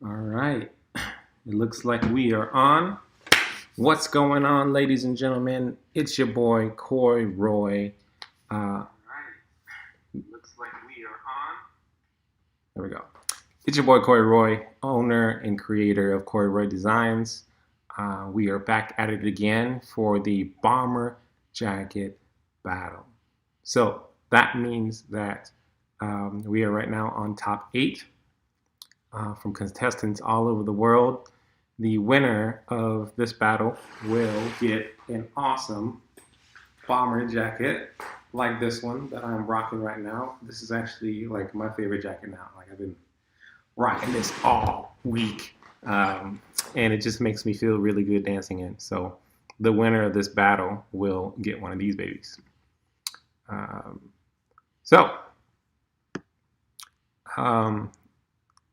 All right. It looks like we are on. What's going on, ladies and gentlemen? It's your boy, Corey Roy. Looks like we are on. There we go. It's your boy, Corey Roy, owner and creator of Corey Roy Designs. We are back at it again for the bomber jacket battle. So that means that we are right now on top 8 from contestants all over the world. The winner of this battle will get an awesome bomber jacket like this one that I'm rocking right now. This is actually like my favorite jacket now. Like I've been rocking this all week, and it just makes me feel really good dancing in. So the winner of this battle will get one of these babies.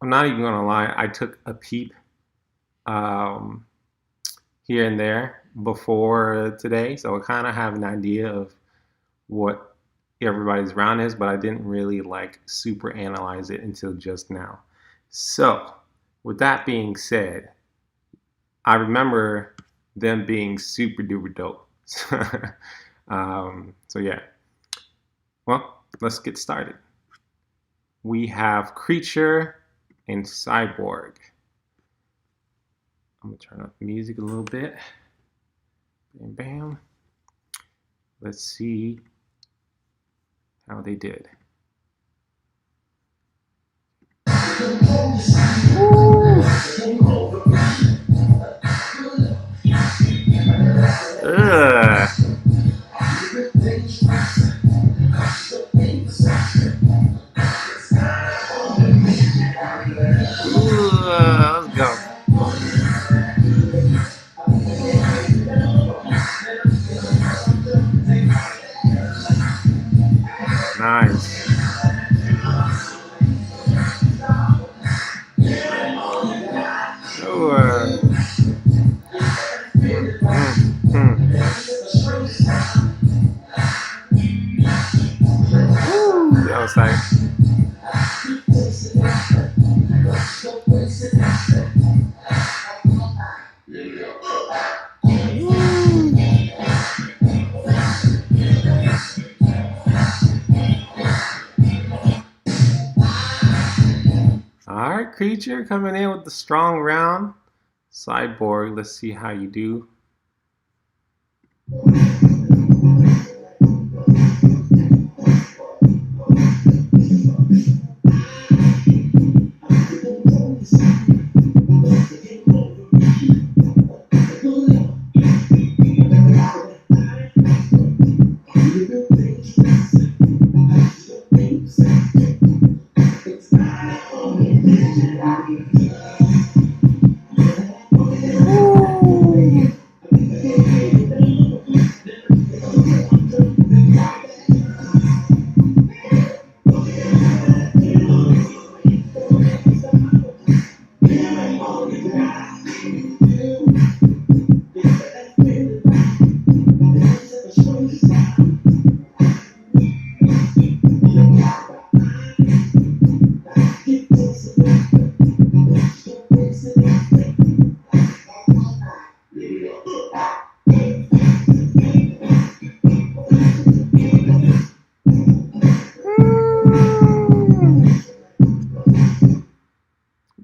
I'm not even gonna lie. I took a peep here and there before today, so I kind of have an idea of what everybody's round is, but I didn't really like super analyze it until just now. So with that being said, I remember them being super duper dope. So yeah, well, let's get started. We have Creature and Cyborg. I'm gonna turn up the music a little bit. Bam, bam. Let's see how they did. Ugh. Let's go. Nice. That was like. All right, Creature coming in with the strong round. Cyborg, let's see how you do.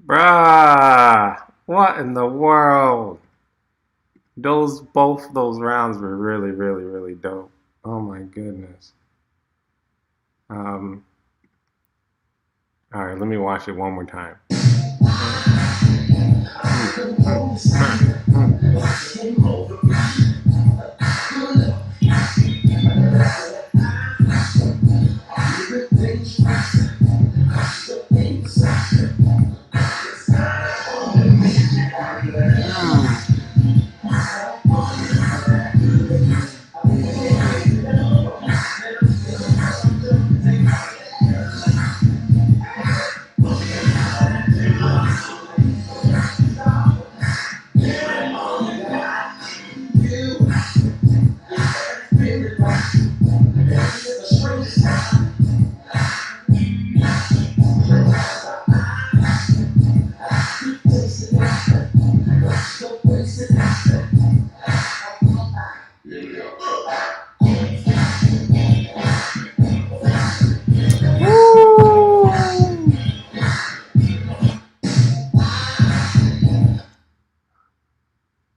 Bruh, Both those rounds were really, really, really dope. Oh my goodness. Um, all right, let me watch it one more time.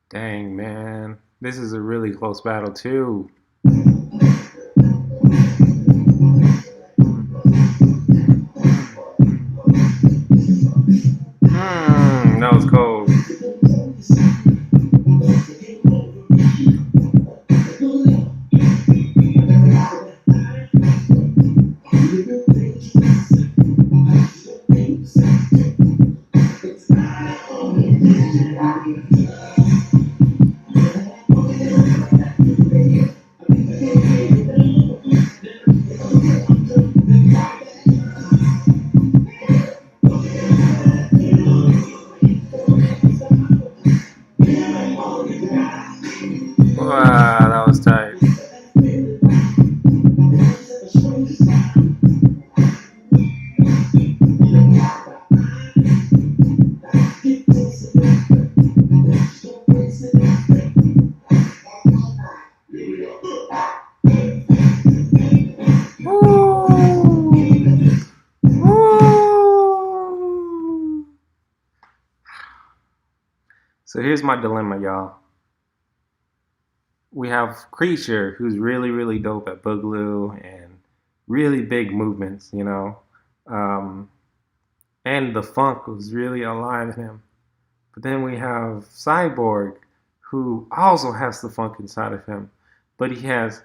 Dang, man. This is a really close battle, too. That was cold. Wow, that was tight. So here's my dilemma, y'all. We have Creature, who's really, really dope at Boogaloo and really big movements, you know. Um, and the funk was really alive in him. But then we have Cyborg, who also has the funk inside of him, but he has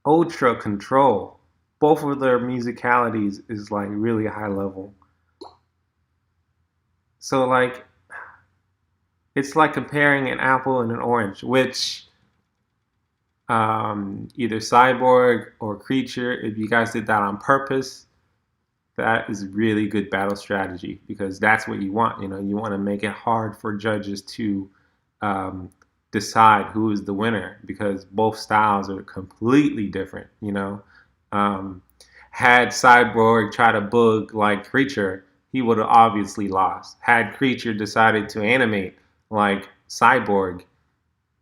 ultra control. Both of their musicalities is like really high level. So like it's like comparing an apple and an orange, which either Cyborg or Creature, if you guys did that on purpose, that is really good battle strategy because that's what you want. You know, you want to make it hard for judges to decide who is the winner because both styles are completely different. You know, had Cyborg try to boog like Creature, he would have obviously lost. Had Creature decided to animate like Cyborg,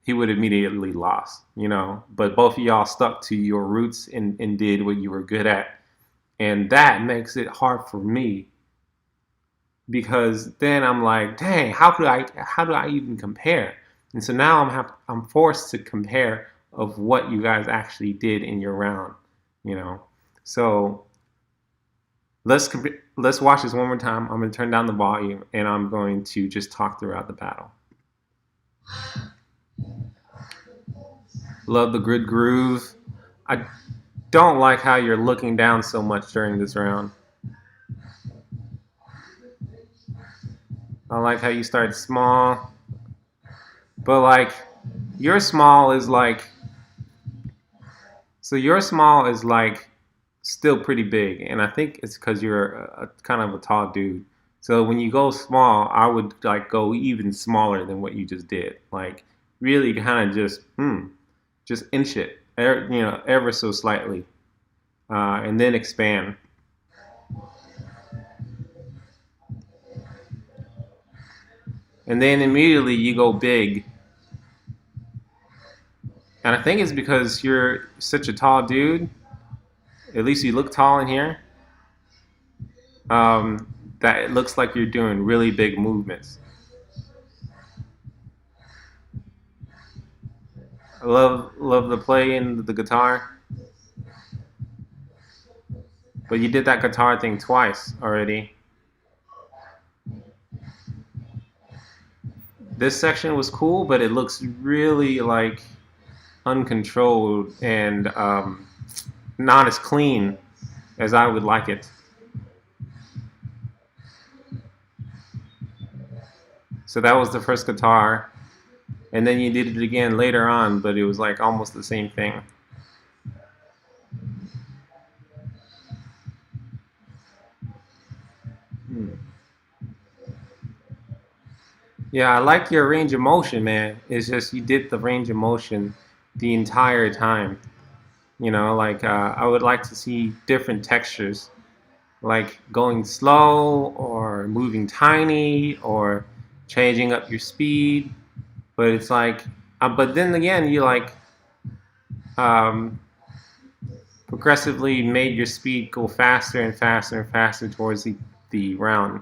he would immediately lost, you know. But both of y'all stuck to your roots and did what you were good at. And that makes it hard for me because then I'm like, dang, how do I even compare? And so now I'm forced to compare of what you guys actually did in your round, you know. So let's watch this one more time. I'm going to turn down the volume and I'm going to just talk throughout the battle. Love the grid groove. I don't like how you're looking down so much during this round. I like how you start small, but like your small is like, so your small is like still pretty big, and I think it's because you're a kind of a tall dude. So when you go small, I would like go even smaller than what you just did. Like really kind of just inch it, you know, ever so slightly, and then expand. And then immediately you go big. And I think it's because you're such a tall dude. At least you look tall in here. That it looks like you're doing really big movements. love the play in the guitar. But you did that guitar thing twice already. This section was cool, but it looks really like uncontrolled and not as clean as I would like it. So that was the first guitar, and then you did it again later on, but it was like almost the same thing. Yeah, I like your range of motion, man. It's just you did the range of motion the entire time. You know, like I would like to see different textures, like going slow or moving tiny or changing up your speed. But it's like, but then again, you like um, progressively made your speed go faster and faster and faster towards the round.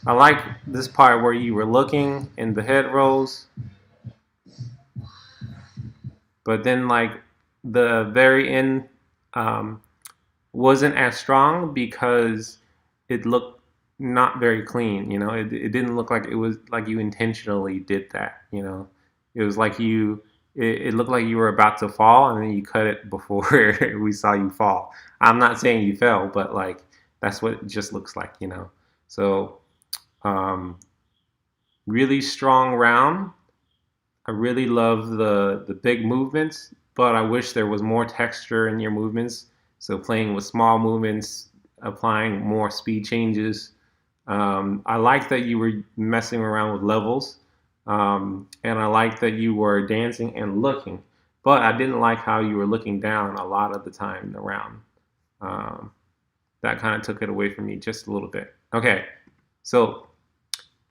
I like this part where you were looking and the head rose, but then like the very end um, wasn't as strong because it looked not very clean. You know, it didn't look like it was like you intentionally did that. You know, it was like it looked like you were about to fall and then you cut it before we saw you fall. I'm not saying you fell, but like that's what it just looks like. You know, so um, really strong round. I really love the big movements, but I wish there was more texture in your movements. So playing with small movements, applying more speed changes. I like that you were messing around with levels, and I like that you were dancing and looking. But I didn't like how you were looking down a lot of the time in the round. Um, that kind of took it away from me just a little bit. Okay, so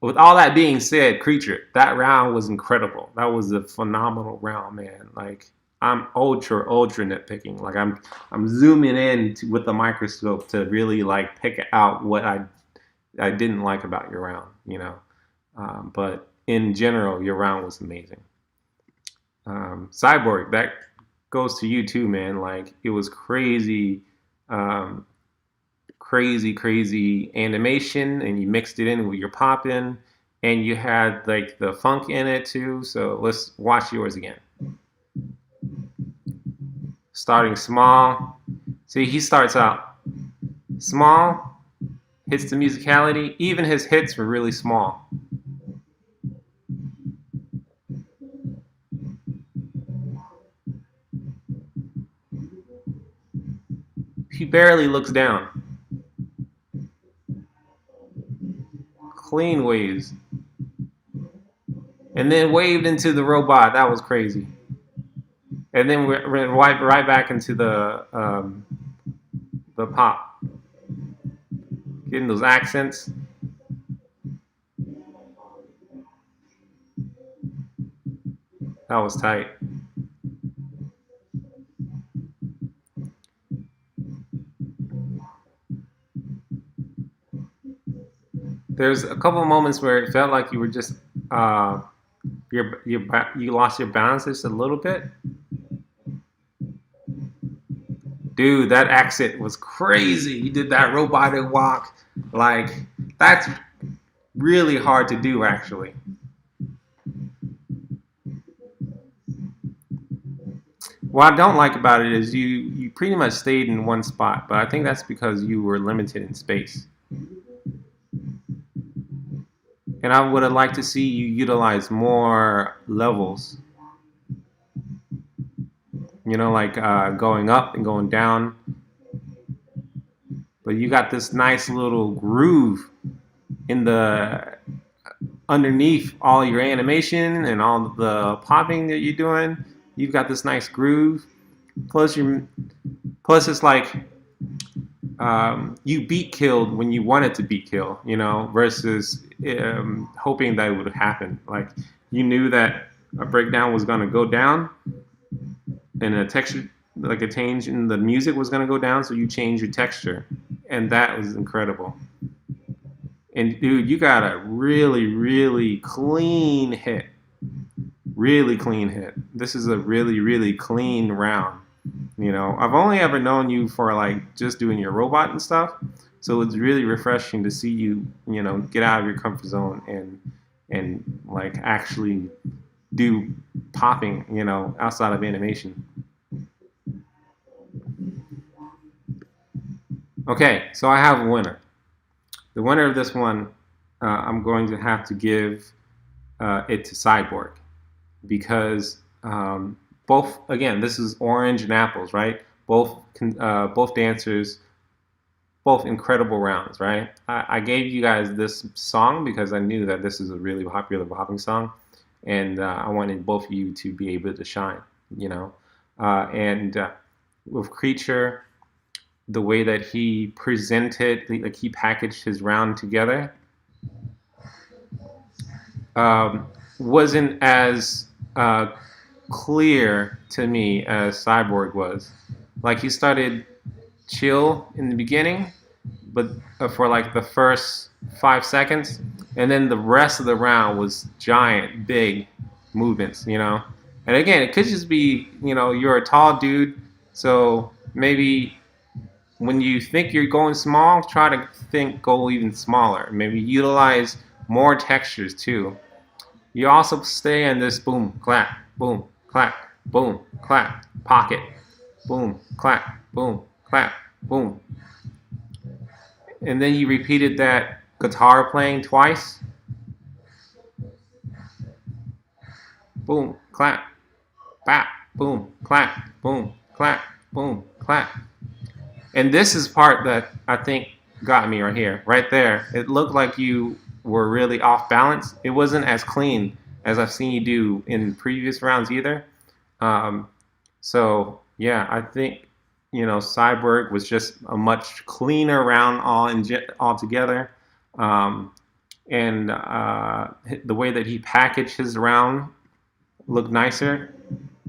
with all that being said, Creature, that round was incredible. That was a phenomenal round, man. Like I'm ultra nitpicking. Like I'm zooming in with the microscope to really like pick out what I didn't like about your round, you know. But in general, your round was amazing. Cyborg, that goes to you too, man. Like it was crazy, um, crazy animation, and you mixed it in with your poppin', and you had like the funk in it too. So let's watch yours again. Starting small. See, he starts out small, hits the musicality. Even his hits were really small. He barely looks down. Clean waves. And then waved into the robot. That was crazy. And then we're right back into the pop. Getting those accents. That was tight. There's a couple of moments where it felt like you were just you lost your balance just a little bit. Dude, that accent was crazy. He did that robotic walk. Like that's really hard to do, actually. What I don't like about it is you pretty much stayed in one spot, but I think that's because you were limited in space. And I would have liked to see you utilize more levels. You know, like going up and going down. But you got this nice little groove in the underneath all your animation and all the popping that you're doing. You've got this nice groove. Plus, plus it's like you beat killed when you wanted to beat kill, you know, versus hoping that it would happen. Like you knew that a breakdown was going to go down, and a texture, like a change in the music was going to go down, so you change your texture, and that was incredible. And dude, you got a really, really clean hit. Really clean hit. This is a really, really clean round. You know, I've only ever known you for like just doing your robot and stuff. So it's really refreshing to see you, you know, get out of your comfort zone and like actually do popping, you know, outside of animation. Okay, so I have a winner. The winner of this one, I'm going to have to give it to Cyborg because both, again, this is orange and apples, right? Both dancers, both incredible rounds, right? I gave you guys this song because I knew that this is a really popular popping song, and I wanted both of you to be able to shine, you know. And with Creature, the way that he presented, like he packaged his round together, um, wasn't as clear to me as Cyborg was. Like he started chill in the beginning, but for like the first 5 seconds, and then the rest of the round was giant, big movements, you know. And again, it could just be, you know, you're a tall dude, so maybe when you think you're going small, try to go even smaller. Maybe utilize more textures too. You also stay in this boom, clap, boom, clap, pocket, boom, clap, boom, clap, boom. And then you repeated that guitar playing twice. Boom, clap, bap, boom, clap, boom, clap, boom, clap. And this is part that I think got me right here, right there. It looked like you were really off balance. It wasn't as clean as I've seen you do in previous rounds either. Um, so yeah, I think you know Cyborg was just a much cleaner round altogether, um, and the way that he packaged his round looked nicer,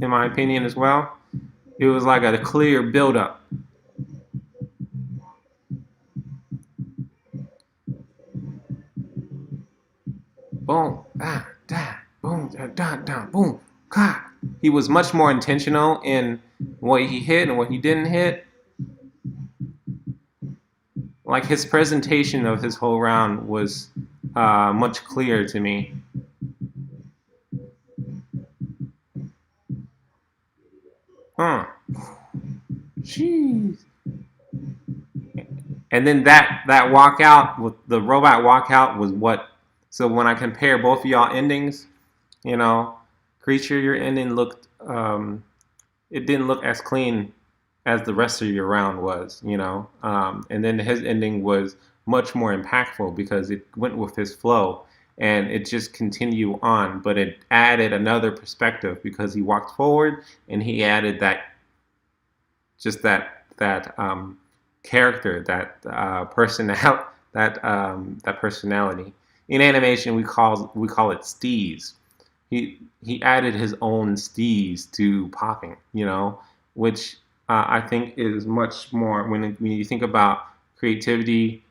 in my opinion as well. It was like a clear build-up. Boom, ah, da, boom, da, da, da, boom, ka. He was much more intentional in what he hit and what he didn't hit. Like his presentation of his whole round was much clearer to me. Huh. Jeez. And then that walkout with the robot walkout was what. So when I compare both of y'all endings, you know, Creature, your ending looked it didn't look as clean as the rest of your round was, you know. And then his ending was much more impactful because it went with his flow and it just continued on, but it added another perspective because he walked forward and he added that just that character, that personality, that personality. In animation, we call it steez. He added his own steez to popping, you know, which I think is much more when you think about creativity,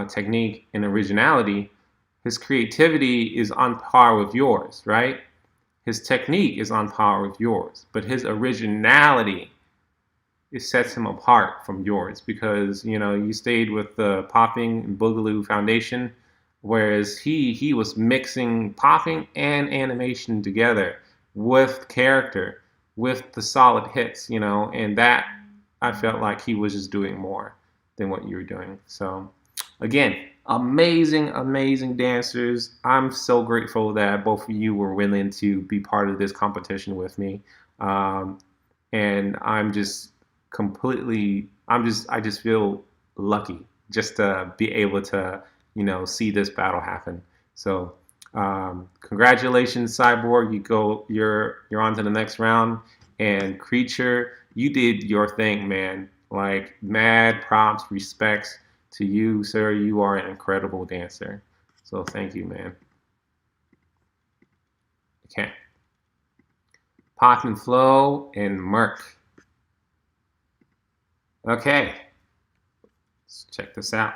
technique, and originality. His creativity is on par with yours, right? His technique is on par with yours, but his originality it sets him apart from yours because you know you stayed with the popping and boogaloo foundation, whereas he was mixing popping and animation together with character, with the solid hits, you know, and that I felt like he was just doing more than what you were doing. So again, amazing dancers. I'm so grateful that both of you were willing to be part of this competition with me. Um, and I'm just completely I just feel lucky just to be able to you know see this battle happen. So congratulations, Cyborg. You're on to the next round. And Creature, you did your thing, man. Like mad props, respects to you, sir. You are an incredible dancer. So thank you, man. Okay. Pop and Flow and Merc. Okay, let's check this out.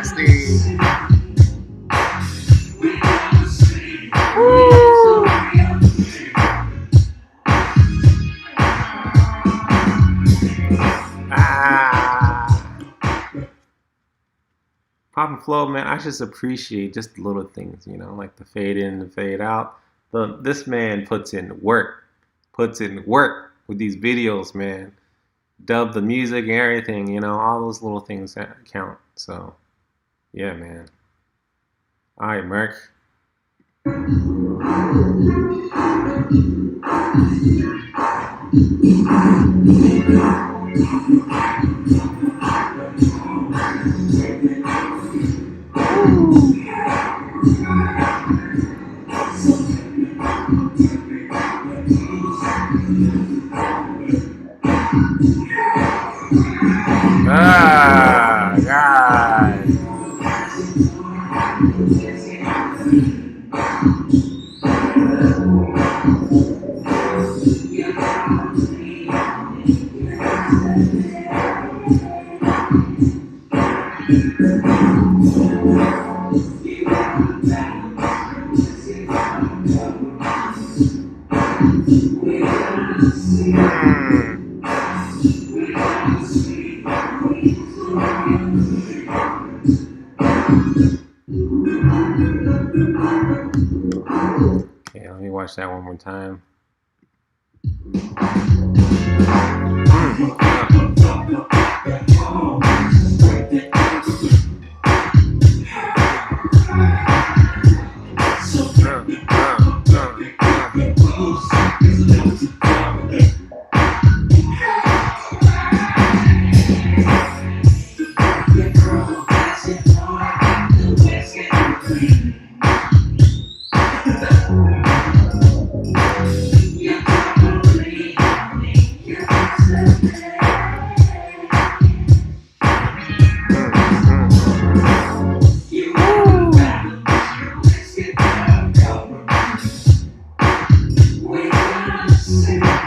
nasty. Woo. Pop and flow, man, I just appreciate just the little things, you know, like the fade in, the fade out. This man puts in work with these videos, man. Dub the music and everything, you know, all those little things that count. So, yeah, man. All right, Merc. Ah, God. Okay, let me watch that one more time.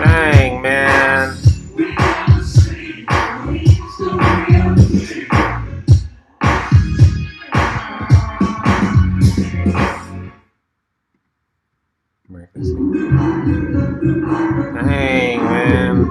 Dang, man. Dang, man.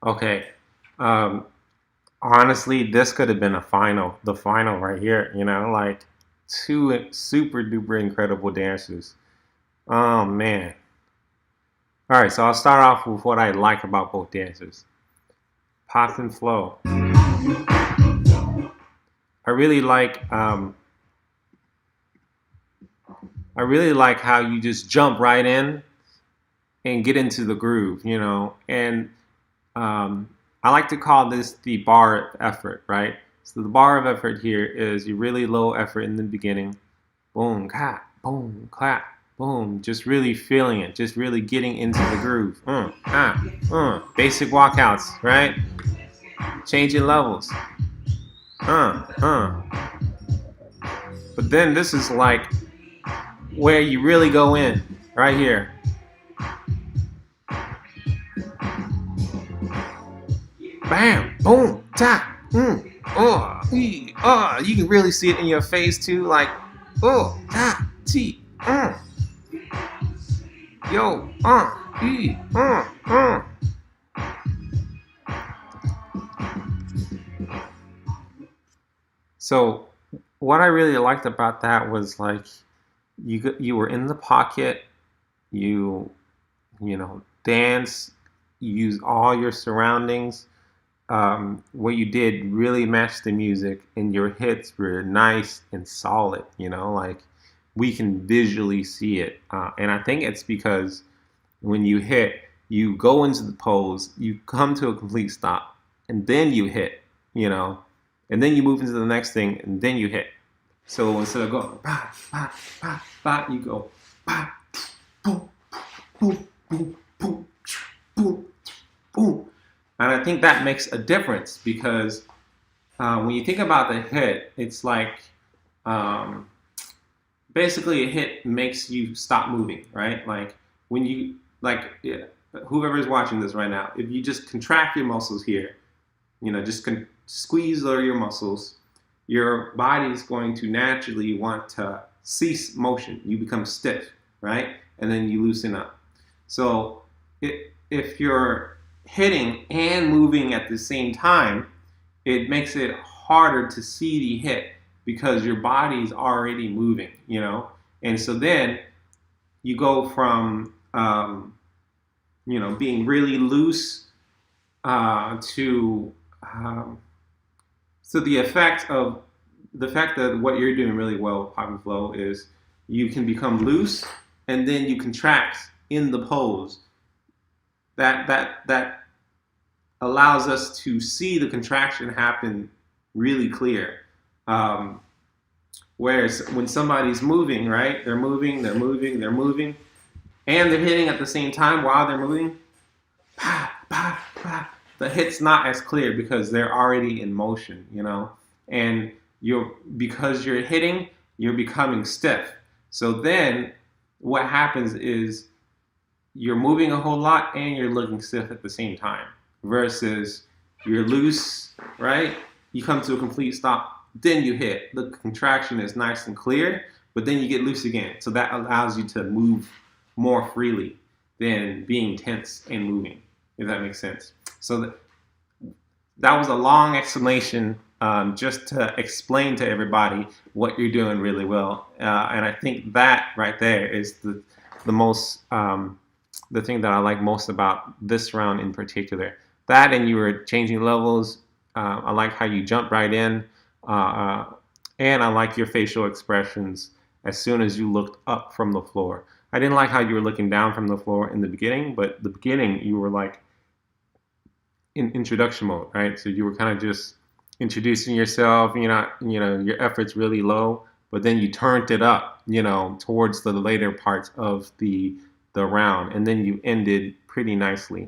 Okay. Honestly, this could have been the final right here, you know, like two super duper incredible dancers. Oh man. All right, so I'll start off with what I like about both dancers. Pop and flow. I really like how you just jump right in and get into the groove, you know. And I like to call this the bar of effort, right? So the bar of effort here is you really low effort in the beginning. Boom, clap, boom. Just really feeling it, just really getting into the groove. Basic walkouts, right? Changing levels. But then this is like where you really go in, right here. Bam, boom, tap, you can really see it in your face too, like, yo, So what I really liked about that was like you were in the pocket, you dance, you use all your surroundings. What you did really matched the music, and your hits were nice and solid. Like we can visually see it, and I think it's because when you hit, you go into the pose, you come to a complete stop, and then you hit. You know, and then you move into the next thing, and then you hit. So instead of going ba ba ba ba, you go ba boom boom boom boom boom boom. And I think that makes a difference because when you think about the hit, it's like um, basically a hit makes you stop moving, right? Like when you like yeah, whoever is watching this right now, if you just contract your muscles here, just squeeze your muscles, your body is going to naturally want to cease motion. You become stiff, right? And then you loosen up. So if you're hitting and moving at the same time, it makes it harder to see the hit because your body's already moving. And so then you go from, being really loose to so the fact that what you're doing really well with Pop and Flow is you can become loose and then you contract in the pose. That allows us to see the contraction happen really clear. Um, Whereas when somebody's moving, right, they're moving, and they're hitting at the same time while they're moving. Pa, pa, pa. The hit's not as clear because they're already in motion. And because you're hitting, you're becoming stiff. So then what happens is you're moving a whole lot and you're looking stiff at the same time versus you're loose, right? You come to a complete stop, then you hit. The contraction is nice and clear, but then you get loose again. So that allows you to move more freely than being tense and moving, if that makes sense. So that was a long explanation just to explain to everybody what you're doing really well. And I think that right there is the most the thing that I like most about this round in particular. That and you were changing levels. I like how you jumped right in, uh, uh, and I like your facial expressions as soon as you looked up from the floor. I didn't like how you were looking down from the floor in the beginning, but the beginning you were like in introduction mode, right? So you were kind of just introducing yourself. Your efforts really low, but then you turned it up, towards the later parts of the round, and then you ended pretty nicely.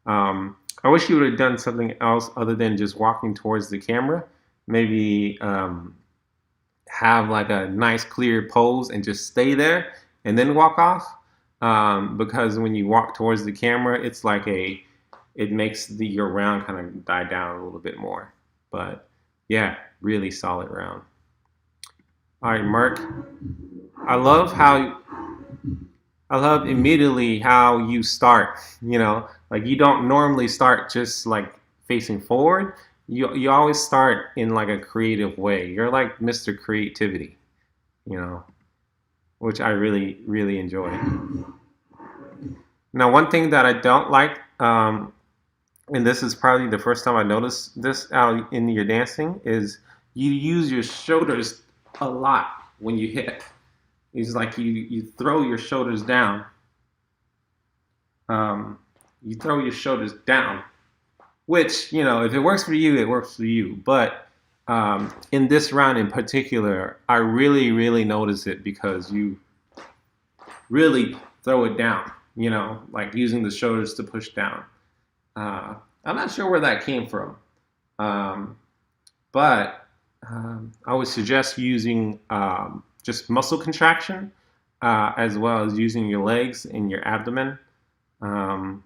I wish you would have done something else other than just walking towards the camera. Maybe have like a nice clear pose and just stay there and then walk off. Because when you walk towards the camera, it's like it makes your round kind of die down a little bit more. But yeah, really solid round. All right, Mark. I love how I love immediately how you start. Like you don't normally start just like facing forward. You always start in like a creative way. You're like Mr. Creativity, you know, which I really really enjoy. Now, one thing that I don't like, and this is probably the first time I noticed this out in your dancing, is you use your shoulders a lot when you hit. It's like you throw your shoulders down. Um, you throw your shoulders down, which, if it works for you, it works for you. But in this round in particular, I really, really notice it because you really throw it down, like using the shoulders to push down. I'm not sure where that came from, um, but I would suggest using just muscle contraction as well as using your legs and your abdomen um,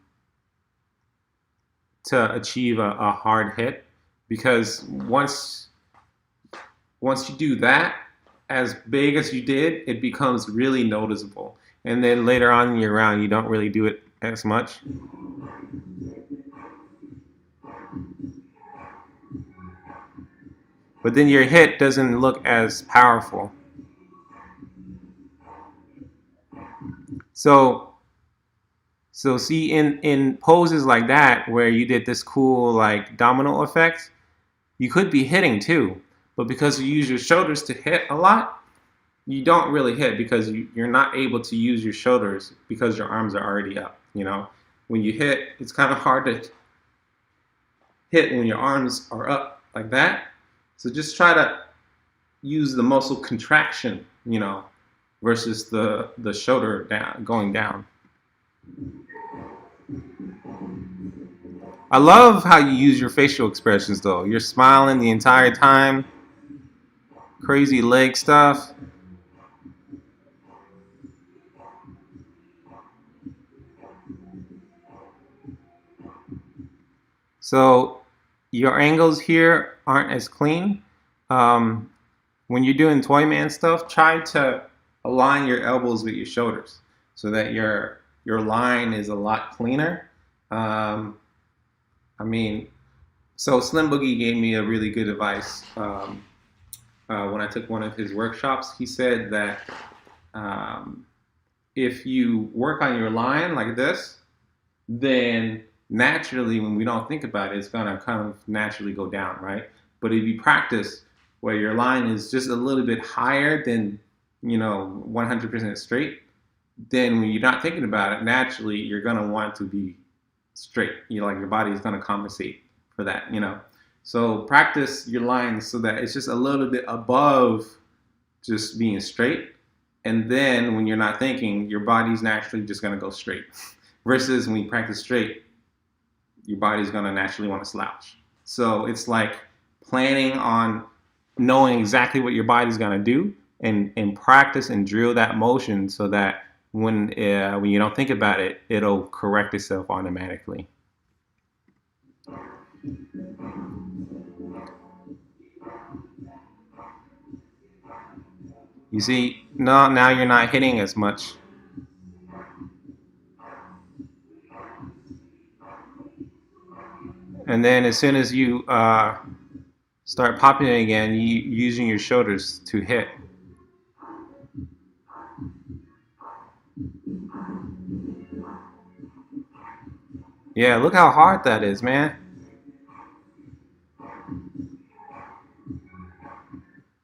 to achieve a hard hit. Because once you do that, as big as you did, it becomes really noticeable. And then later on in your round, you don't really do it as much. but then your hit doesn't look as powerful. So see, in poses like that where you did this cool like domino effect, you could be hitting too, but because you use your shoulders to hit a lot, you don't really hit because you're not able to use your shoulders because your arms are already up. You know, when you hit, it's kind of hard to hit when your arms are up like that. So just try to use the muscle contraction, you know, versus the shoulder down, going down. I love how you use your facial expressions though. You're smiling the entire time. Crazy leg stuff. So your angles here aren't as clean. When you're doing toy man stuff, try to align your elbows with your shoulders so that your line is a lot cleaner. I mean, so Slim Boogie gave me a really good advice when I took one of his workshops. He said that if you work on your line like this, then naturally, when we don't think about it, it's gonna kind of naturally go down, right? But if you practice where your line is just a little bit higher than, you know, 100% straight, then when you're not thinking about it, naturally you're gonna want to be straight. You know, like your body is gonna compensate for that, you know. So practice your lines so that it's just a little bit above just being straight. And then when you're not thinking, your body's naturally just gonna go straight. Versus when you practice straight, your body's gonna naturally want to slouch. So it's like planning on knowing exactly what your body's gonna do and practice and drill that motion so that when you don't think about it, it'll correct itself automatically. You see, now you're not hitting as much. And then as soon as you start popping it again, you using your shoulders to hit. Yeah, look how hard that is, man.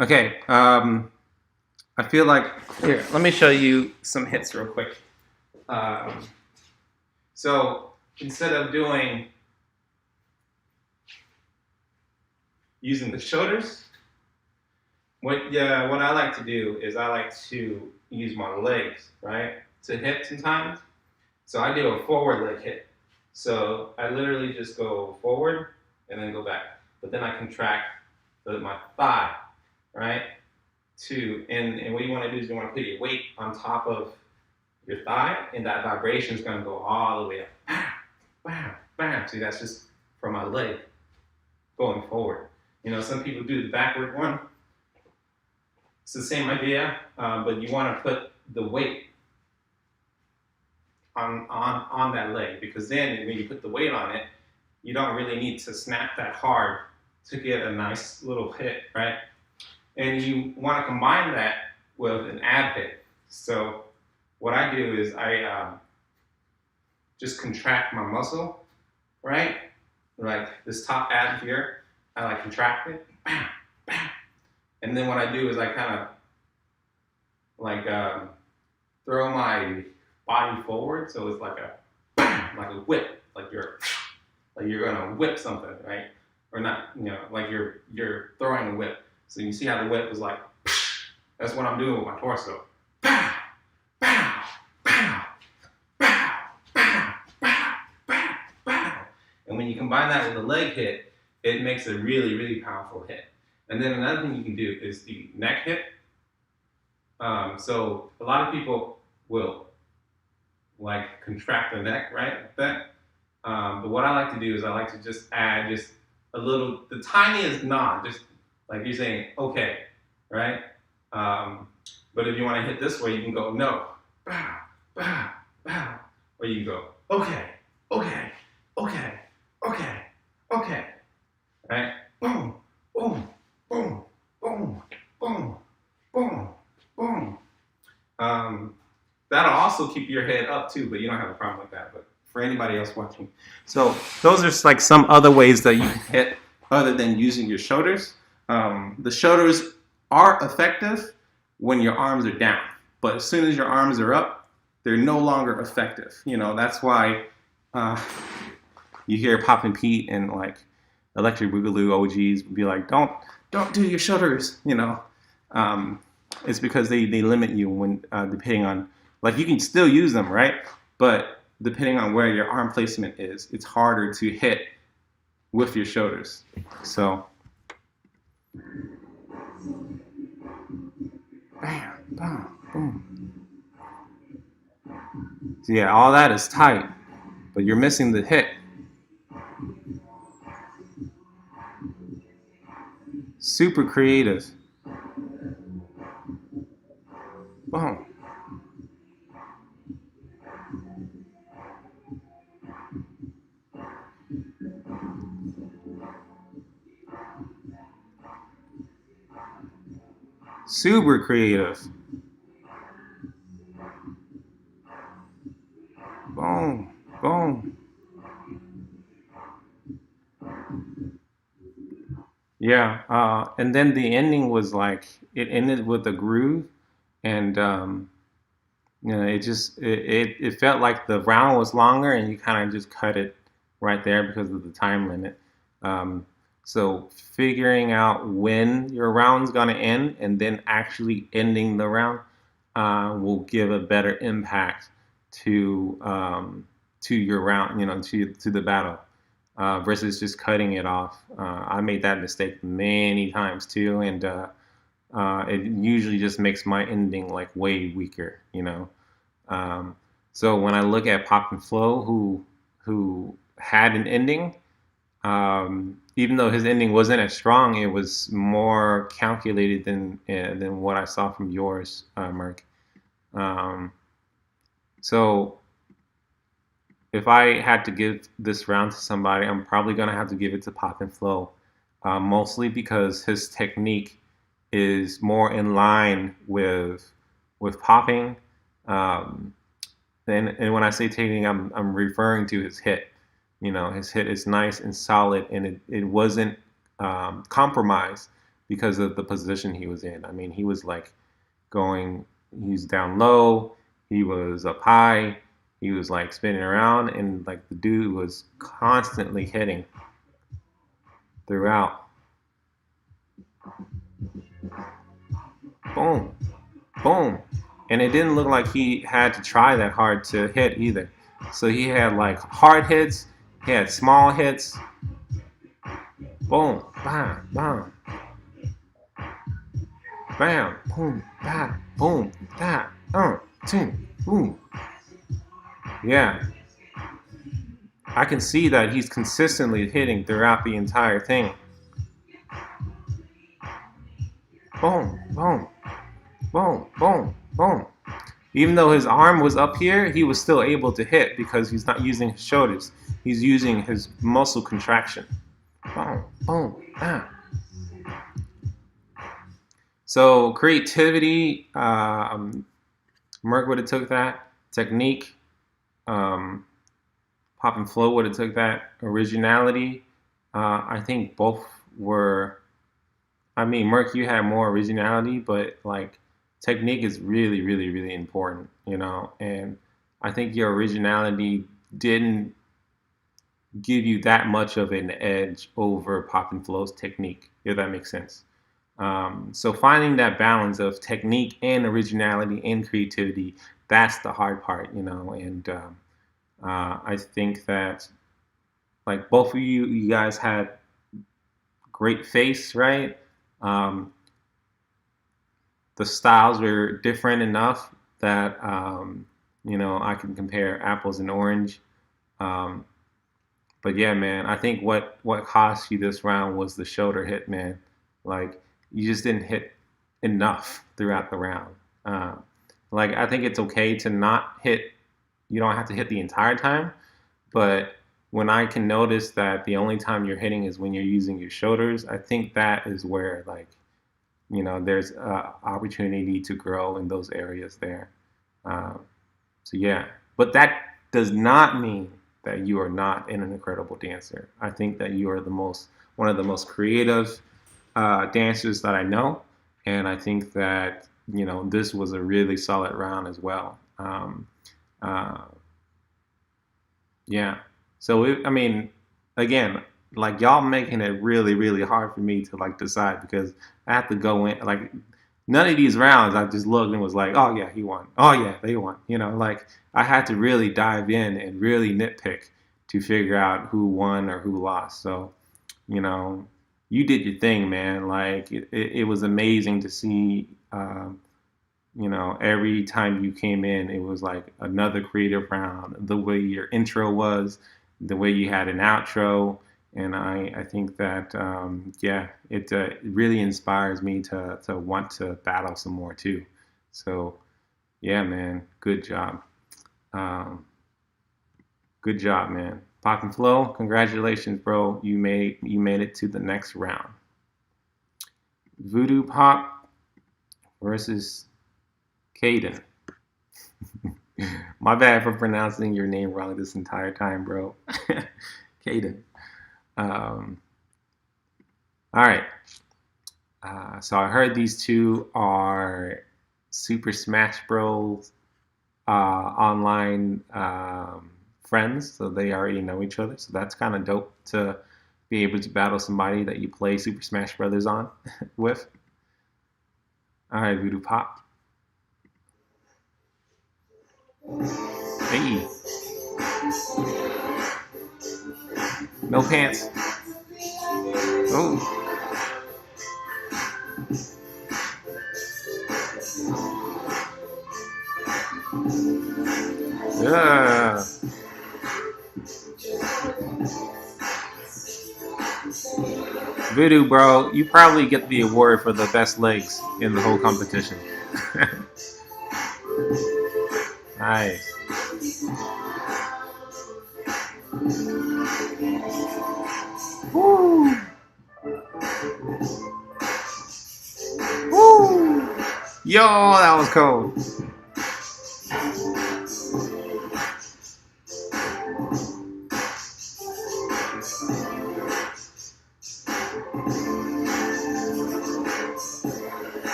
Okay, I feel like, here, let me show you some hits real quick. So instead of using the shoulders, what I like to do is I like to use my legs, right, to hit sometimes. So I do a forward leg hit. So I literally just go forward and then go back. But then I contract my thigh, right? And what you want to do is you want to put your weight on top of your thigh, and that vibration is going to go all the way up. Bam, bam, bam. See, that's just from my leg going forward. You know, some people do the backward one. It's the same idea, but you want to put the weight on that leg, because then when you put the weight on it, you don't really need to snap that hard to get a nice little hit, right? And you want to combine that with an ab hit. So what I do is I just contract my muscle, right? Like this top ab here, I like contract it, bam, bam. And then what I do is I kind of like throw my body forward, so it's like a bam, like a whip, like you're gonna whip something, right? Or not, you know, like you're throwing a whip. So you see how the whip is like, that's what I'm doing with my torso. Bow, bow, bow, bow, bow, bow, bow, bow. And when you combine that with a leg hit, it makes a really, really powerful hit. And then another thing you can do is the neck hit. So a lot of people will like contract the neck, right, like that. But what I like to do is I like to just add just a little, the tiniest nod, just like you're saying, okay, right? But if you want to hit this way, you can go, no, bow, bow, bow. Or you can go, okay, okay, okay, okay, okay, right? Boom, boom, boom, boom, boom, boom, boom. That'll also keep your head up too, but you don't have a problem with that. But for anybody else watching, so those are like some other ways that you can hit other than using your shoulders. The shoulders are effective when your arms are down, but as soon as your arms are up, they're no longer effective. You know, that's why uh, you hear Poppin' Pete and like Electric Boogaloo OGs be like, don't do your shoulders. You know, um, it's because they limit you when depending on, like, you can still use them, right? But depending on where your arm placement is, it's harder to hit with your shoulders. So bam, bam, boom. So yeah, all that is tight, but you're missing the hit. Super creative. Boom. Super creative. Boom. Boom. Yeah. And then the ending was like it ended with a groove, and you know, it felt like the round was longer, and you kind of just cut it right there because of the time limit. Um, so figuring out when your round's gonna end and then actually ending the round will give a better impact to your round, you know, to the battle, versus just cutting it off. I made that mistake many times too, and it usually just makes my ending like way weaker, you know. Um, so when I look at Pop and Flow, who had an ending, even though his ending wasn't as strong, it was more calculated than what I saw from yours, Merc. Um, so if I had to give this round to somebody, I'm probably gonna have to give it to Pop and Flow, mostly because his technique is more in line with popping. Um, and when I say technique, I'm referring to his hit. You know, his hit is nice and solid, and it wasn't compromised because of the position he was in. I mean, he was like going, he's down low, he was up high, he was like spinning around, and like the dude was constantly hitting throughout. Boom, boom. And it didn't look like he had to try that hard to hit either. So he had like hard hits, he had small hits. Boom, bam, bam, bam, boom, bam, boom, da, two, boom. Yeah, I can see that he's consistently hitting throughout the entire thing. Boom, boom, boom, boom, boom. Even though his arm was up here, he was still able to hit because he's not using his shoulders. He's using his muscle contraction. Boom, boom, bam. So creativity, Merc would have took that. Technique, um, Pop and Flow would have took that. Originality, I think both were. I mean, Merc, you had more originality, but like technique is really, really, really important, you know. And I think your originality didn't give you that much of an edge over Pop and Flow's technique, if that makes sense. So finding that balance of technique and originality and creativity, that's the hard part, you know. And I think that like both of you guys had great face, right? Um, the styles were different enough that you know, I can compare apples and orange. Um, but yeah, man, I think what cost you this round was the shoulder hit, man. Like you just didn't hit enough throughout the round. Uh, like I think it's okay to not hit. You don't have to hit the entire time, but when I can notice that the only time you're hitting is when you're using your shoulders, I think that is where, like, there's opportunity to grow in those areas there. Um, so yeah, but that does not mean that you are not an incredible dancer. I think that you are one of the most creative dancers that I know, and I think that this was a really solid round as well. Uh, yeah. So I mean, again, like y'all making it really, really hard for me to like decide because I have to go in like none of these rounds I just looked and was like, oh yeah, he won. Oh yeah, they won. Like I had to really dive in and really nitpick to figure out who won or who lost. So, you know, you did your thing, man. Like it was amazing to see. Every time you came in, it was like another creative round. The way your intro was, the way you had an outro, and I think that yeah, it really inspires me to want to battle some more too. So yeah, man, good job. Um, Good job, man. Pop and Flow, congratulations, bro. You made it to the next round. Voodoo Pop versus Caden. My bad for pronouncing your name wrong this entire time, bro. Caden. Um, all right. So I heard these two are Super Smash Bros. Online friends, so they already know each other. So that's kind of dope to be able to battle somebody that you play Super Smash Brothers on with. All right, Voodoo Pop. Hey. No pants. Oh. Yeah. Voodoo, bro, you probably get the award for the best legs in the whole competition. Nice. Woo. Woo. Yo, that was cold.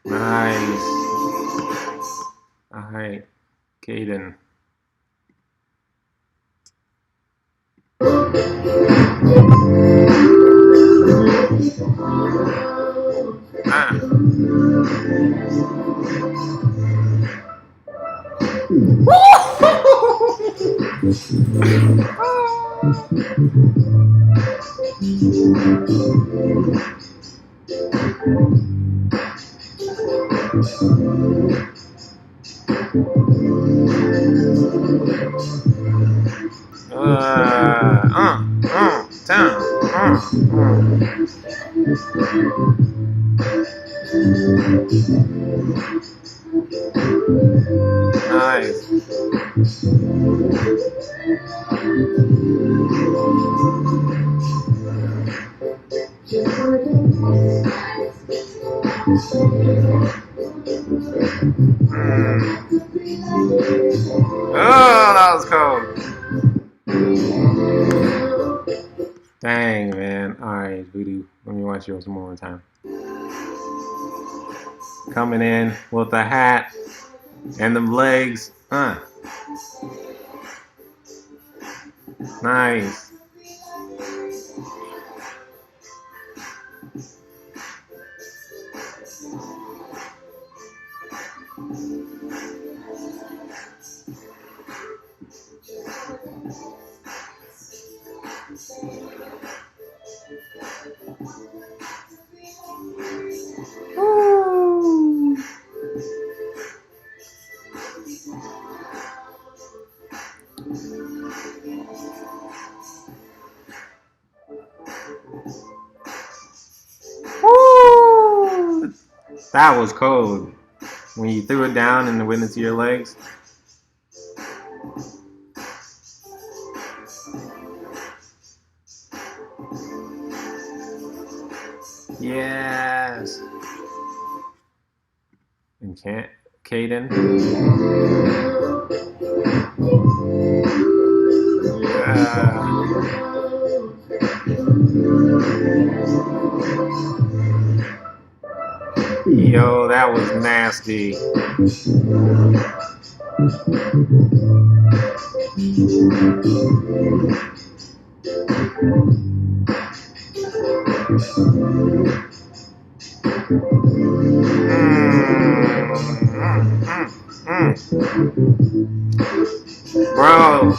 Nice. All right, Caden. Ah. Down. Nice. Oh, that was cold. Dang, man. All right, Voodoo. Let me watch yours one more time. Coming in with the hat and them legs. Nice. Woo. Woo. That was cold. When you threw it down and it went into your legs. Yes. And Caden. Yo, that was nasty. Bro.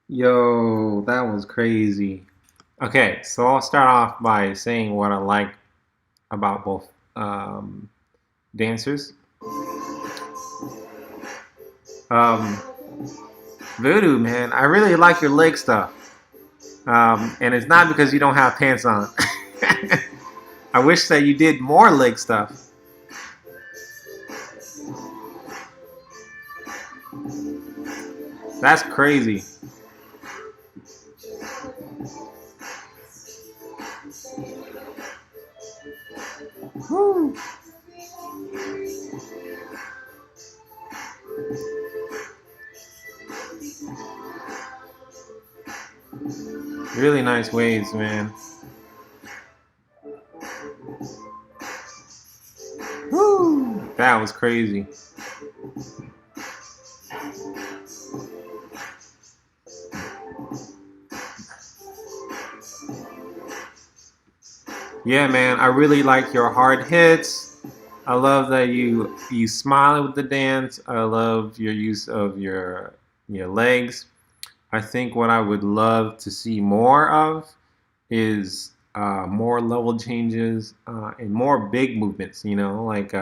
Yo, that was crazy. Okay, so I'll start off by saying what I like about both dancers. Voodoo, man, I really like your leg stuff. And it's not because you don't have pants on. I wish that you did more leg stuff. That's crazy. Woo. Really nice waves, man. Woo. That was crazy. Yeah, man, I really like your hard hits. I love that you smile with the dance. I love your use of your legs. I think what I would love to see more of is more level changes and more big movements. You know, like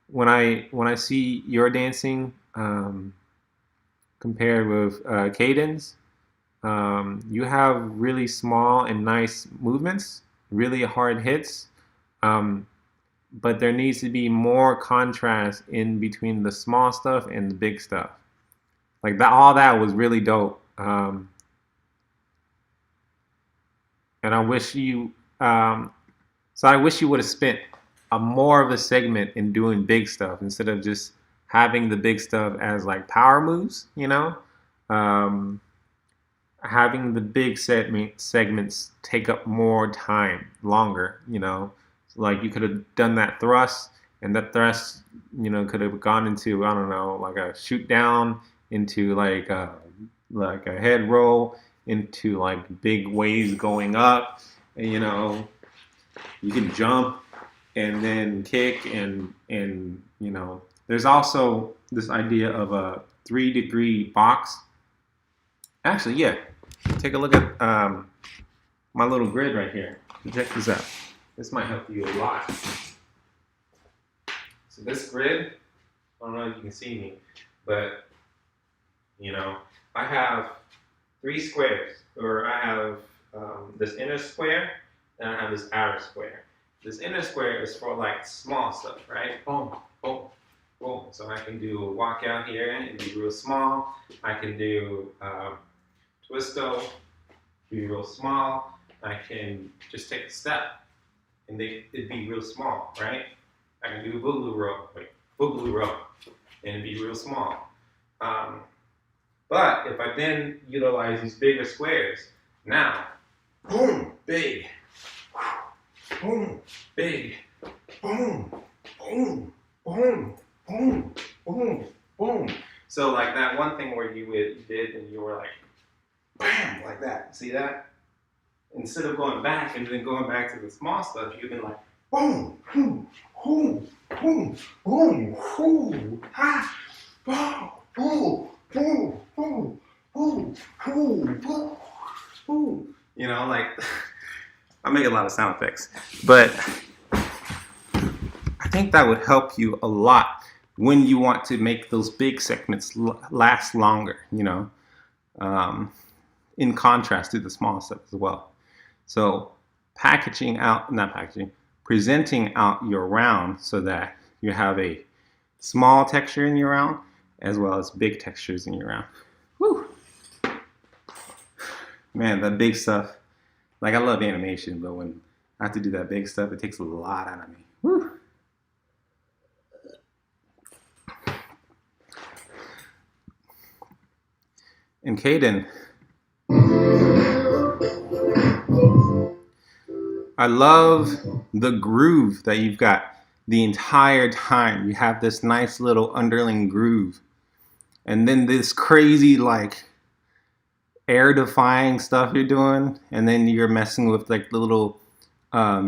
when I see your dancing compared with Caden's. You have really small and nice movements, really hard hits, but there needs to be more contrast in between the small stuff and the big stuff. Like that, all that was really dope. And I wish you, I wish you would have spent more of a segment in doing big stuff instead of just having the big stuff as like power moves, you know. Having the big segments take up more time, longer, you know. Like you could have done that thrust, and that thrust, you know, could have gone into, I don't know, like a shoot down, into like a head roll, into like big waves going up, and you know, you can jump and then kick, and you know, there's also this idea of a 3-degree box. Actually, yeah. Take a look at my little grid right here. Check this out. This might help you a lot. So this grid, I don't know if you can see me, but you know, I have 3 squares, or I have this inner square, and I have this outer square. This inner square is for like small stuff, right? Boom, boom, boom. So I can do a walk out here and be real small. I can do twisto, be real small. I can just take a step and it'd be real small, right? I can do a boogaloo row, and it'd be real small. But if I then utilize these bigger squares, now, boom, big, boom, big, boom, boom, boom, boom, boom, boom. So like that one thing where you did and you were like, bam, like that. See that? Instead of going back and then going back to the small stuff, you've been like, boom, boom, boom, boom, boom, boom, ha, boom, boom, boom, boom, boom, boom, boom, boom. You know, like, make a lot of sound effects, but I think that would help you a lot when you want to make those big segments last longer, you know, in contrast to the small stuff as well. So presenting out your round so that you have a small texture in your round as well as big textures in your round. Woo! Man, that big stuff, like I love animation, but when I have to do that big stuff, it takes a lot out of me. Woo! And Caden, I love the groove that you've got the entire time. You have this nice little underlying groove. And then this crazy like air-defying stuff you're doing. And then you're messing with like the little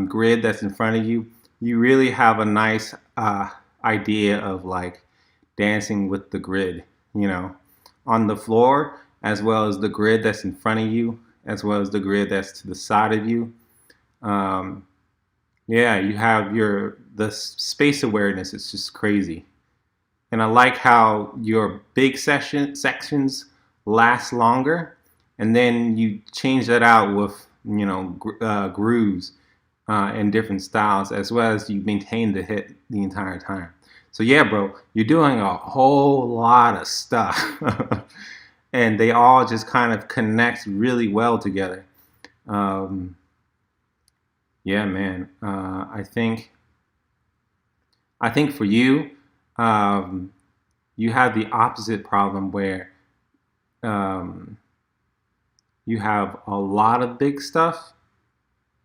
grid that's in front of you. You really have a nice idea of like dancing with the grid, you know, on the floor, as well as the grid that's in front of you, as well as the grid that's to the side of you. Yeah, you have the space awareness. It's just crazy. And I like how your big sections last longer, and then you change that out with, you know, grooves in different styles, as well as you maintain the hit the entire time. So yeah, bro, you're doing a whole lot of stuff. And they all just kind of connect really well together. Yeah, man. I think for you, you have the opposite problem where you have a lot of big stuff,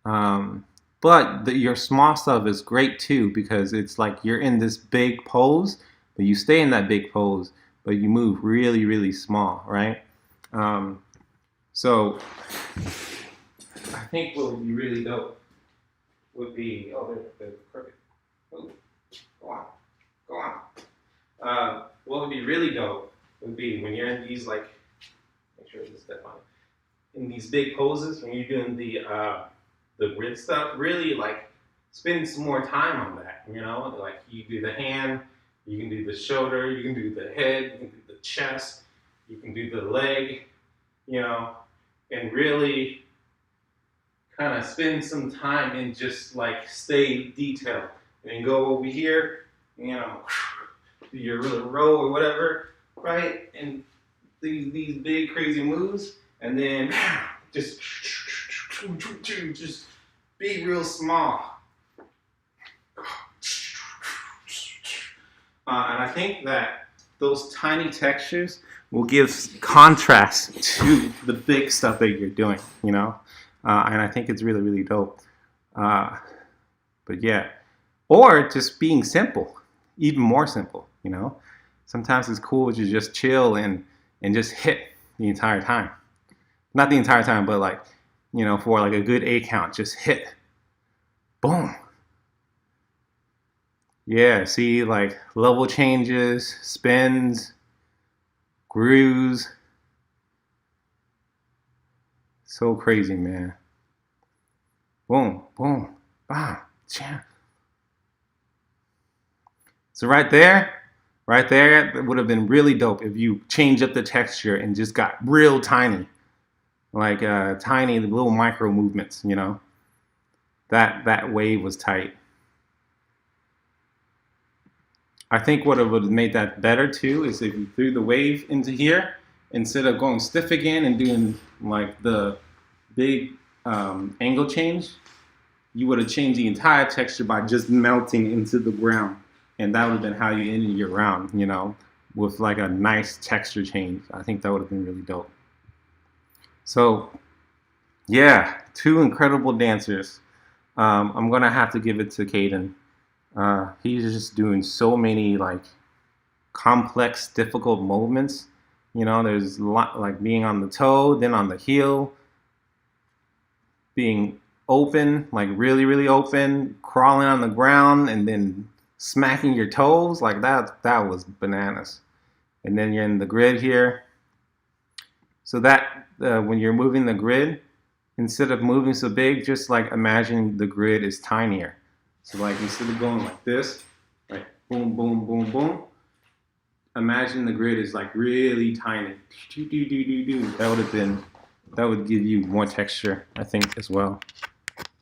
but your small stuff is great too, because it's like you're in this big pose, but you stay in that big pose, but you move really, really small, right? So I think what would be really dope would be, oh, there's crooked. Oh, go on. What would be really dope would be when you're in these, like, make sure this step on it. In these big poses, when you're doing the grid stuff, really like spend some more time on that, you know? Like you do the hand, you can do the shoulder, you can do the head, you can do the chest, you can do the leg, you know, and really kind of spend some time and just like stay detailed. And go over here, you know, do your little row or whatever, right? And these big crazy moves, and then just be real small. And I think that those tiny textures will give contrast to the big stuff that you're doing, you know? And I think it's really, really dope. But yeah, or just being simple, even more simple, you know? Sometimes it's cool to just chill and just hit the entire time. Not the entire time, but like, you know, for like a good 8 count, just hit. Boom. Yeah, see, like level changes, spins, grooves. So crazy, man. Boom, boom, bam, cha. So right there, it would have been really dope if you changed up the texture and just got real tiny. Like tiny little micro movements, you know? That wave was tight. I think what would have made that better too is if you threw the wave into here, instead of going stiff again and doing like the big angle change, you would have changed the entire texture by just melting into the ground. And that would have been how you ended your round, you know, with like a nice texture change. I think that would have been really dope. So yeah, 2 incredible dancers. I'm gonna have to give it to Caden. He's just doing so many like complex, difficult movements. You know, there's a lot like being on the toe, then on the heel, being open, like really, really open, crawling on the ground, and then smacking your toes. Like that was bananas. And then you're in the grid here. So that when you're moving the grid, instead of moving so big, just like imagine the grid is tinier. So like instead of going like this, like boom, boom, boom, boom, imagine the grid is like really tiny. That would give you more texture, I think, as well.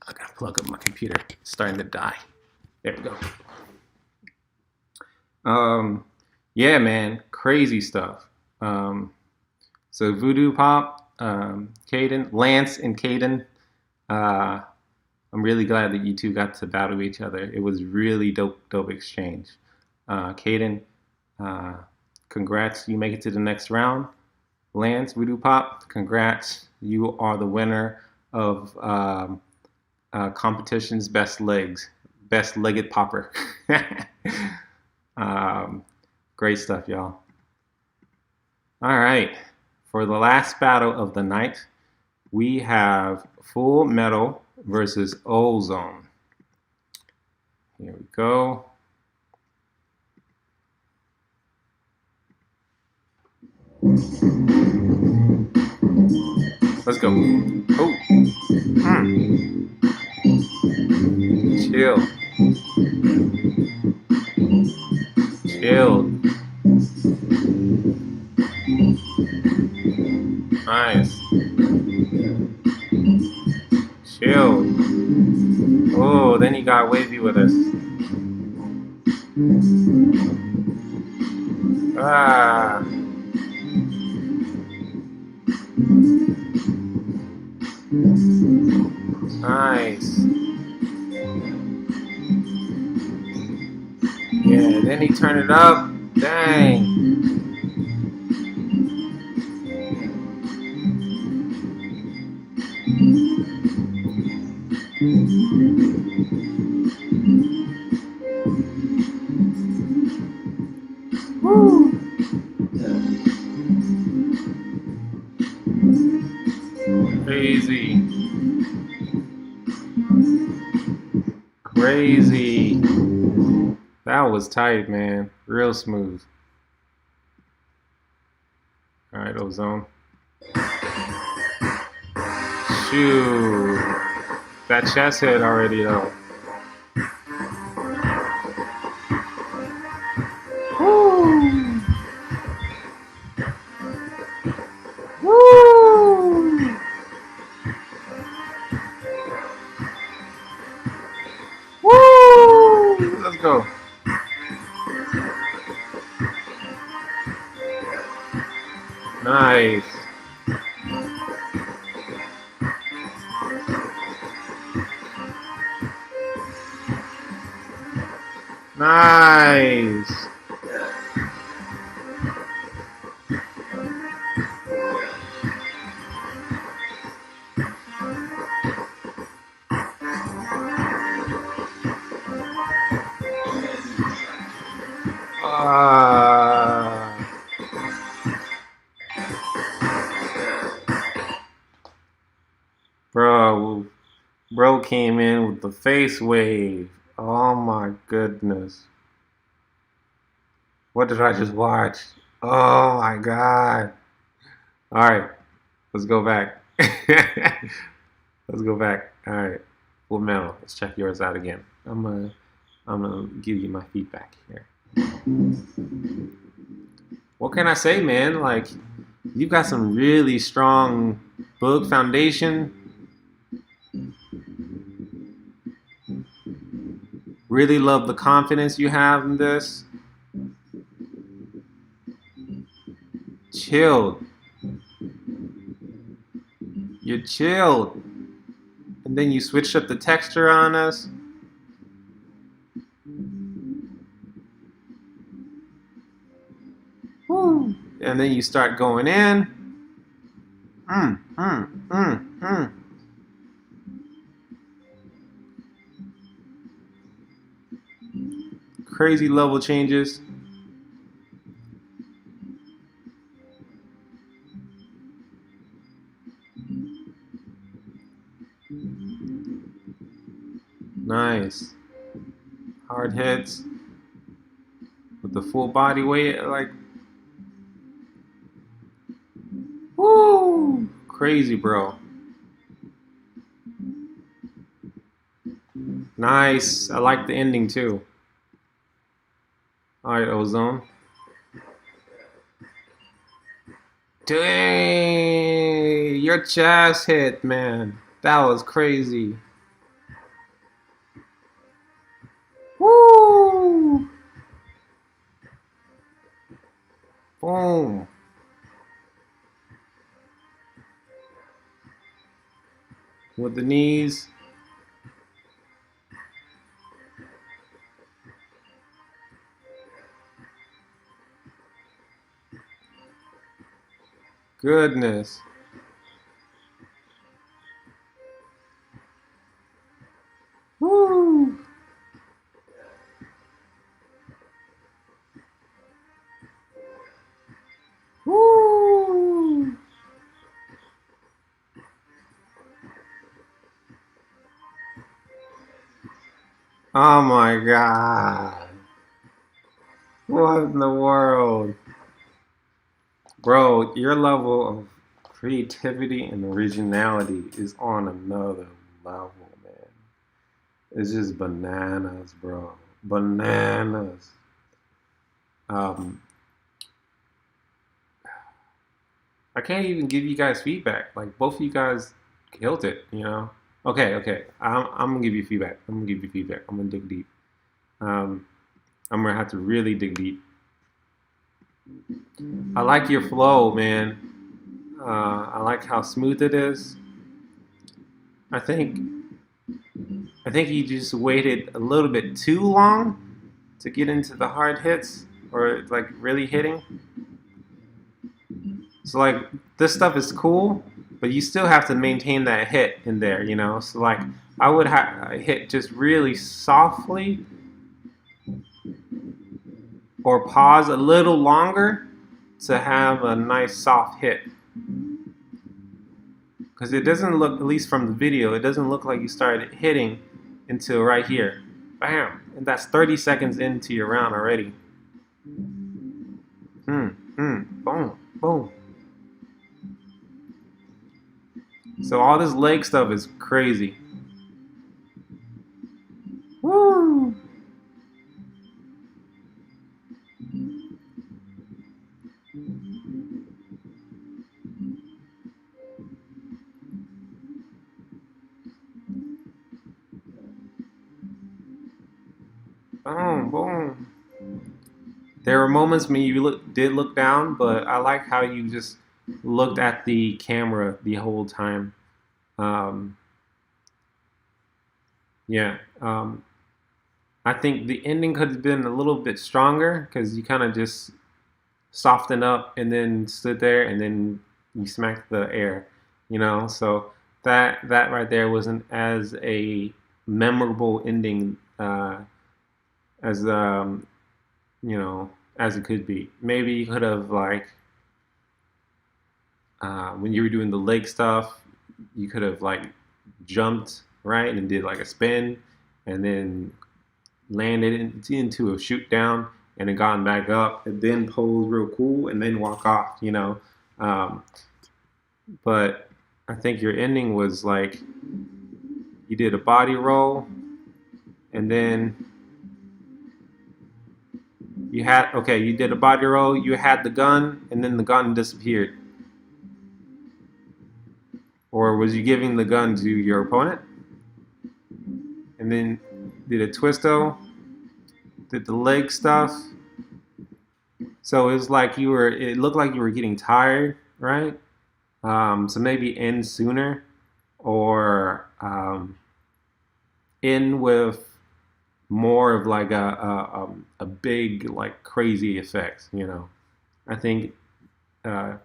I gotta plug up my computer. It's starting to die. There we go. Yeah, man, crazy stuff. So Voodoo Pop, Caden, Lance and Caden, I'm really glad that you two got to battle each other. It was really dope exchange. Caden, congrats, you make it to the next round. Lance, Voodoo Pop, congrats, you are the winner of competition's best legged popper. Great stuff, y'all. All right, for the last battle of the night, we have Full Metal versus Ozone. Here we go. Let's go. Oh. Chill. Chill. Nice. Chill. Oh, then he got wavy with us. Ah. Nice. Yeah, then he turned it up. Dang. Woo. Crazy. Crazy. That was tight, man. Real smooth. All right, Ozone. Shoot. That chest hit already, though. Woo. Woo. Woo. Let's go. Nice. Nice. Bro came in with the face wave. Oh my goodness. What did I just watch? Oh my god. Alright, let's go back. Let's go back. Alright. Well, Mel, let's check yours out again. I'm gonna give you my feedback here. What can I say, man? Like, you've got some really strong book foundation. Really love the confidence you have in this. Chilled. You're chilled. And then you switched up the texture on us. Woo. And then you start going in. Crazy level changes. Nice. Hard hits. With the full body weight, like, woo! Crazy, bro. Nice. I like the ending too. All right, Ozone. Dang, your chest hit, man. That was crazy. Woo! Boom. With the knees. Goodness. Woo! Woo! Oh my God. What in the world? Bro, your level of creativity and originality is on another level, man. It's just bananas, bro. Bananas. Um, I can't even give you guys feedback. Like both of you guys killed it, you know. Okay, okay. I'm gonna give you feedback. I'm gonna give you feedback. I'm gonna dig deep. Um, I'm gonna have to really dig deep. I like your flow, man. I like how smooth it is. I think I think you just waited a little bit too long to get into the hard hits or like really hitting. So like this stuff is cool, but you still have to maintain that hit in there, you know. So like I would hit just really softly or pause a little longer to have a nice soft hit. Because it doesn't look, at least from the video, it doesn't look like you started hitting until right here. Bam! And that's 30 seconds into your round already. Boom, boom. So all this leg stuff is crazy. Woo! Boom, boom. There were moments when you did look down, but I like how you just looked at the camera the whole time. Um, yeah. I think the ending could have been a little bit stronger because you kind of just softened up and then stood there and then you smacked the air, you know. So that right there wasn't as a memorable ending as you know as it could be. Maybe you could have like when you were doing the leg stuff, you could have like jumped right and did like a spin and then landed into a shoot down and then gone back up and then pose real cool and then walk off, you know. Um, but I think your ending was like you did a body roll and then you did a body roll, you had the gun and then the gun disappeared. Or was you giving the gun to your opponent and then did a twisto, did the leg stuff? So it was like it looked like you were getting tired, right? So maybe end sooner or end with more of like a big, like crazy effect, you know? I think uh,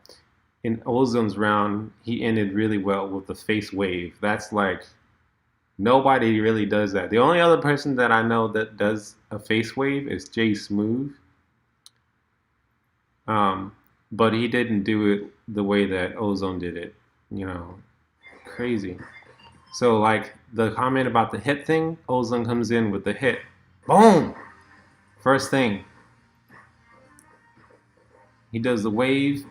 in Ozone's round, he ended really well with the face wave. That's like, nobody really does that. The only other person that I know that does a face wave is Jay Smooth. Um, but he didn't do it the way that Ozone did it. You know, crazy. So like the comment about the hit thing, Ozone comes in with the hit. Boom! First thing. He does the wave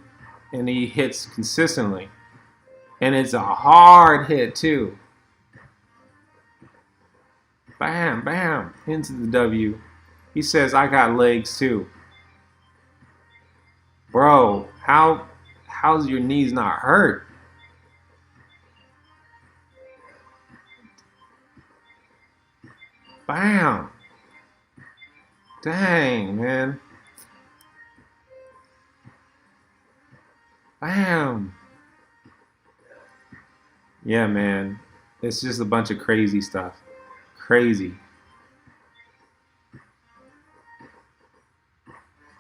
and he hits consistently. And it's a hard hit too. Bam, bam, into the W. He says, I got legs too. Bro, how's your knees not hurt? Bam. Dang, man. Bam. Yeah, man. It's just a bunch of crazy stuff. Crazy.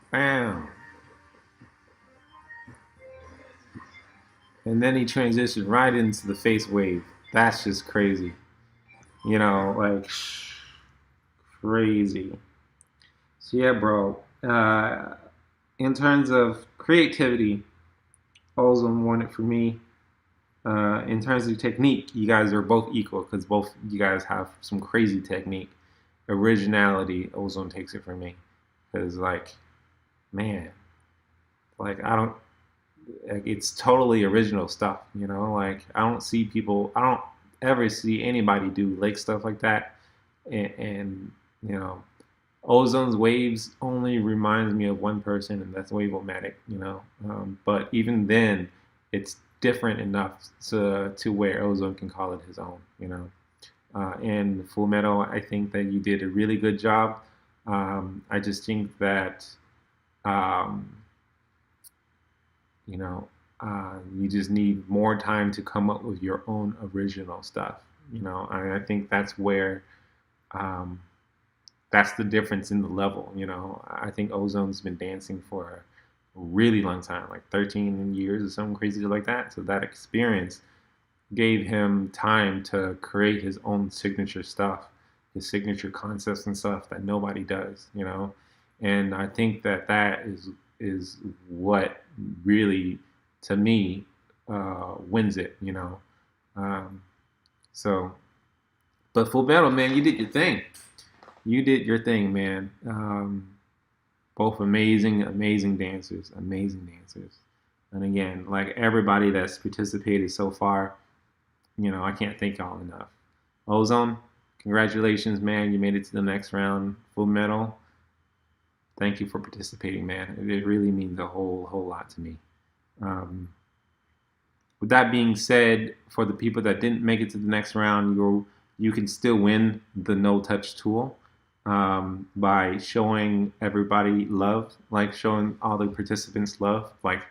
Bam. And then he transitioned right into the face wave. That's just crazy. You know, like crazy. So yeah, bro. In terms of creativity, Ozone won it for me. In terms of technique, you guys are both equal because both you guys have some crazy technique. Originality, Ozone takes it from me because like, man, like I don't. Like, it's totally original stuff, you know. Like I don't see people. I don't ever see anybody do lake stuff like that, and you know, Ozone's waves only reminds me of one person, and that's Wave-O-Matic, you know. But even then, it's different enough to where Ozone can call it his own, you know. And Full Metal, I think that you did a really good job. I just think that, um, you know, you just need more time to come up with your own original stuff. You know, I think that's where um, that's the difference in the level. You know, I think Ozone's been dancing for a really long time, like 13 years or something crazy like that. So that experience gave him time to create his own signature stuff, his signature concepts and stuff that nobody does. You know, and I think that is what really, to me, wins it. You know, um, so. But Full Metal, man, you did your thing. You did your thing, man. Both amazing, amazing dancers, amazing dancers. And again, like everybody that's participated so far, you know, I can't thank y'all enough. Ozone, congratulations, man. You made it to the next round. Full Metal, thank you for participating, man. It really means a whole lot to me. Um, with that being said, for the people that didn't make it to the next round, you can still win the no touch tool by showing everybody love, like showing all the participants love, like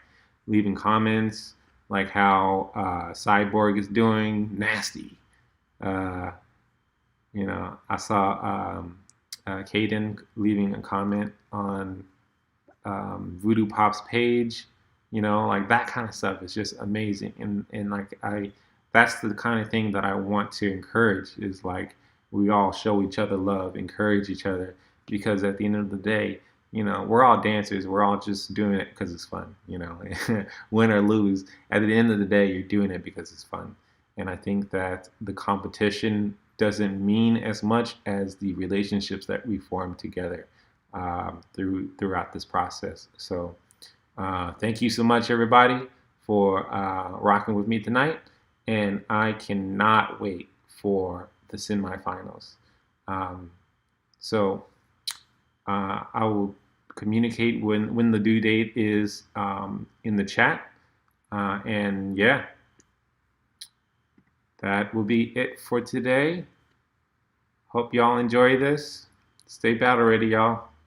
leaving comments, like how Cyborg is doing, nasty. Uh, you know, I saw Caden leaving a comment on Voodoo Pop's page. You know, like that kind of stuff is just amazing, and like that's the kind of thing that I want to encourage. Is like we all show each other love, encourage each other, because at the end of the day, you know, we're all dancers. We're all just doing it because it's fun. You know, win or lose, at the end of the day, you're doing it because it's fun. And I think that the competition doesn't mean as much as the relationships that we form together throughout this process. So thank you so much, everybody, for rocking with me tonight. And I cannot wait for the semifinals. Um, so I will communicate when the due date is in the chat. And yeah, that will be it for today. Hope y'all enjoy this. Stay battle ready, y'all.